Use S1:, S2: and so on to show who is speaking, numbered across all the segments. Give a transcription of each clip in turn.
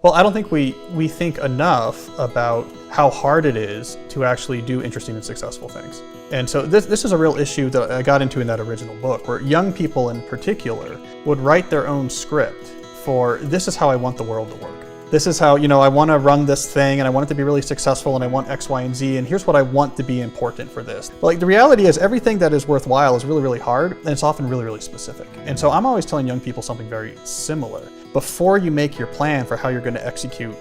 S1: Well, I don't think we think enough about how hard it is to actually do interesting and successful things. And so this is a real issue that I got into in that original book, where young people in particular would write their own script for, this is how I want the world to work. This is how, I want to run this thing and I want it to be really successful and I want X, Y, and Z, and here's what I want to be important for this. But like, the reality is everything that is worthwhile is really, really hard, and it's often really, really specific. And so I'm always telling young people something very similar. Before you make your plan for how you're going to execute,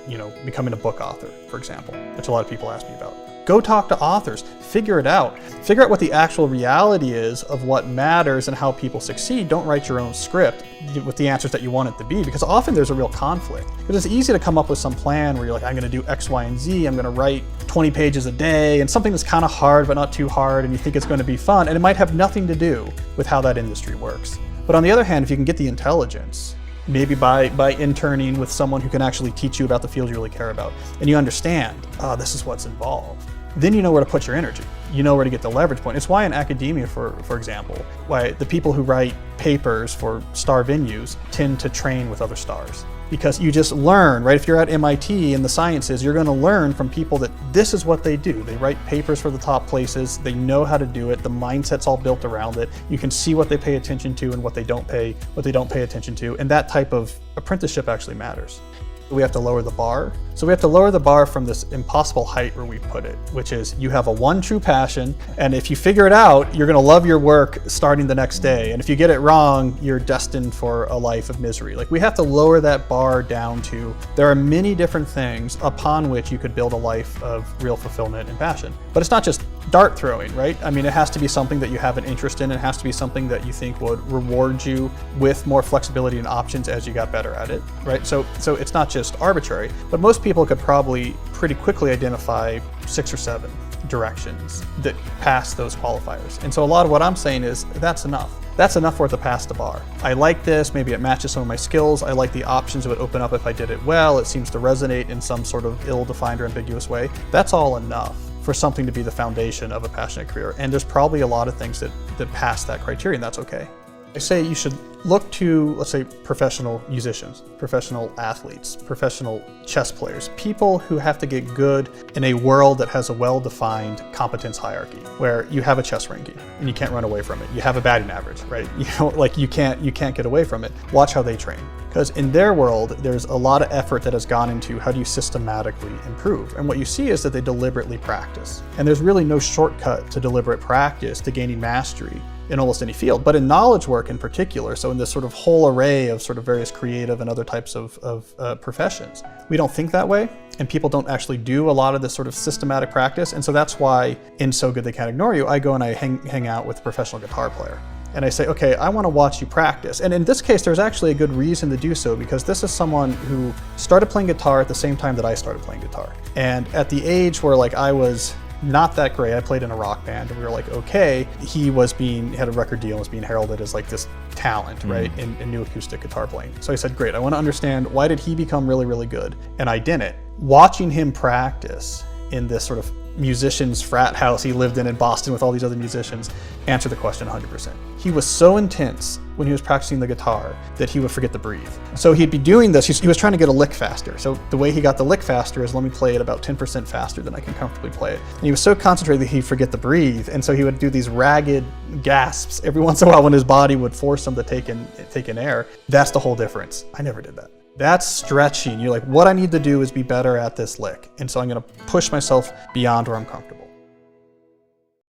S1: becoming a book author, for example, which a lot of people ask me about. Go talk to authors, figure it out. Figure out what the actual reality is of what matters and how people succeed. Don't write your own script with the answers that you want it to be, because often there's a real conflict. Because it's easy to come up with some plan where you're like, I'm gonna do X, Y, and Z, I'm gonna write 20 pages a day, and something that's kind of hard but not too hard, and you think it's gonna be fun, and it might have nothing to do with how that industry works. But on the other hand, if you can get the intelligence, maybe by interning with someone who can actually teach you about the field you really care about, and you understand, this is what's involved, then you know where to put your energy. You know where to get the leverage point. It's why in academia, for example, why the people who write papers for star venues tend to train with other stars. Because you just learn, right? If you're at MIT in the sciences, you're gonna learn from people that this is what they do. They write papers for the top places, they know how to do it, the mindset's all built around it. You can see what they pay attention to and what they don't pay attention to, and that type of apprenticeship actually matters. We have to lower the bar. So we have to lower the bar from this impossible height where we put it, which is you have a one true passion, and if you figure it out, you're gonna love your work starting the next day. And if you get it wrong, you're destined for a life of misery. Like, we have to lower that bar down to, there are many different things upon which you could build a life of real fulfillment and passion. But it's not just dart throwing, right? I mean, it has to be something that you have an interest in. It has to be something that you think would reward you with more flexibility and options as you got better at it, right? So it's not just arbitrary, but most people could probably pretty quickly identify 6 or 7 directions that pass those qualifiers. And so a lot of what I'm saying is that's enough. That's enough for it to pass the bar. I like this, maybe it matches some of my skills. I like the options it would open up if I did it well. It seems to resonate in some sort of ill-defined or ambiguous way. That's all enough for something to be the foundation of a passionate career. And there's probably a lot of things that pass that criteria, and that's okay. I say you should look to, let's say, professional musicians, professional athletes, professional chess players, people who have to get good in a world that has a well-defined competence hierarchy, where you have a chess ranking and you can't run away from it. You have a batting average, right? You can't get away from it. Watch how they train. Because in their world, there's a lot of effort that has gone into how do you systematically improve. And what you see is that they deliberately practice. And there's really no shortcut to deliberate practice to gaining mastery in almost any field, but in knowledge work in particular, so in this sort of whole array of sort of various creative and other types of professions, we don't think that way, and people don't actually do a lot of this sort of systematic practice. And so that's why in So Good They Can't Ignore You, I go and I hang out with a professional guitar player. And I say, okay, I want to watch you practice. And in this case, there's actually a good reason to do so, because this is someone who started playing guitar at the same time that I started playing guitar. And at the age where I was not that great, I played in a rock band, and we were like, okay, he had a record deal and was being heralded as like this talent, right, in new acoustic guitar playing. So I said, great, I want to understand, why did he become really, really good? And I didn't. Watching him practice in this sort of musician's frat house he lived in Boston with all these other musicians, answered the question 100%. He was so intense when he was practicing the guitar that he would forget to breathe. So he'd be doing this, he was trying to get a lick faster. So the way he got the lick faster is, let me play it about 10% faster than I can comfortably play it. And he was so concentrated that he'd forget to breathe. And so he would do these ragged gasps every once in a while when his body would force him to take in air. That's the whole difference. I never did that. That's stretching. You're like, what I need to do is be better at this lick. And so I'm gonna push myself beyond where I'm comfortable.